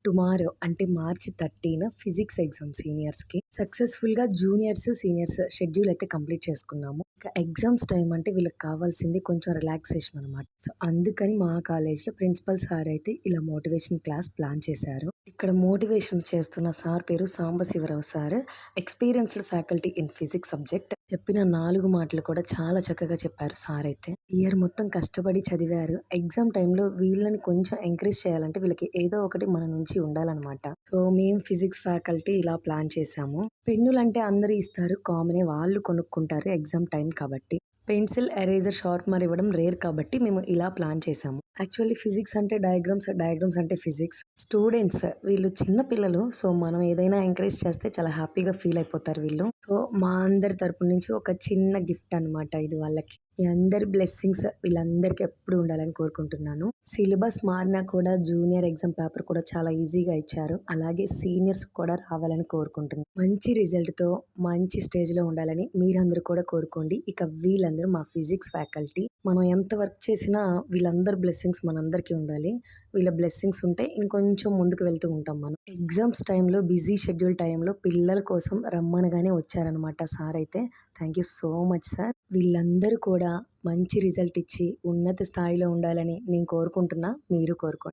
Tomorrow అంటే మార్చి 13 physics exam సీనియర్స్‌కి. సక్సెస్‌ఫుల్‌గా జూనియర్స్, సీనియర్స్ షెడ్యూల్ అయితే కంప్లీట్ చేసుకున్నాము. ఇక ఎగ్జామ్స్ టైమ్ అంటే వీళ్ళకి కావాల్సింది కొంచెం రిలాక్సేషన్ అనమాట. సో, అందుకని మా కాలేజ్‌లో ప్రిన్సిపల్ సార్ అయితే ఇలా మోటివేషన్ క్లాస్ ప్లాన్ చేశారు. ఇక్కడ మోటివేషన్ చేస్తున్న సార్ పేరు Sambasivarao sir. Experienced faculty in physics subject. చెప్పిన 4 మాటలు కూడా చాలా చక్కగా చెప్పారు సార్ అయితే. ఇయర్ మొత్తం కష్టపడి చదివారు. ఎగ్జామ్ టైమ్‌లో వీళ్ళని కొంచెం ఎంకరేజ్ చేయాలంటే వీళ్ళకి ఏదో ఒకటి మన నుంచి ఉండాలనమాట. సో, మేము ఫిజిక్స్ ఫ్యాకల్టీ ఇలా ప్లాన్ చేశాము. పెన్నులంటే అందరూ ఇస్తారు. కామనే వాళ్ళు కొనుక్కుంటారు ఎగ్జామ్ టైమ్ కాబట్టి. పెన్సిల్, ఎరేజర్, షార్ప్నర్ ఇవ్వడం రేర్ కాబట్టి మేము ఇలా ప్లాన్ చేశాము. యాక్చువల్లీ ఫిజిక్స్ అంటే డయాగ్రామ్స్, డయాగ్రామ్స్ అంటే ఫిజిక్స్. స్టూడెంట్స్ వీళ్ళు చిన్న పిల్లలు. సో, మనం ఏదైనా ఎంకరేజ్ చేస్తే చాలా హ్యాపీగా ఫీల్ అయిపోతారు వీళ్ళు. సో, మా అందరి తరపు నుంచి ఒక చిన్న గిఫ్ట్ అనమాట ఇది వాళ్ళకి. మీ అందరి బ్లెస్సింగ్స్ వీళ్ళందరికీ ఎప్పుడు ఉండాలని కోరుకుంటున్నాను. సిలబస్ మారినా కూడా జూనియర్ ఎగ్జామ్ పేపర్ కూడా చాలా ఈజీగా ఇచ్చారు. అలాగే సీనియర్స్ కూడా రావాలని కోరుకుంటున్నాను. మంచి రిజల్ట్‌తో మంచి స్టేజ్‌లో ఉండాలని మీరందరూ కూడా కోరుకోండి. ఇక వీళ్ళందరూ మా ఫిజిక్స్ ఫ్యాకల్టీ. మనం ఎంత వర్క్ చేసినా వీళ్ళందరి బ్లెస్సింగ్స్ మనందరికీ ఉండాలి. వీళ్ళ బ్లెస్సింగ్స్ ఉంటే ఇంకొంచెం ముందుకు వెళ్తూ ఉంటాం మనం. ఎగ్జామ్స్ టైమ్‌లో బిజీ షెడ్యూల్ టైమ్‌లో పిల్లల కోసం రమ్మనగానే వచ్చారనమాట సార్ అయితే. Thank you so much sir. వీళ్ళందరూ కూడా మంచి రిజల్ట్ ఇచ్చి ఉన్నత స్థాయిలో ఉండాలని నేను కోరుకుంటున్నా. మీరు కోరుకోండి.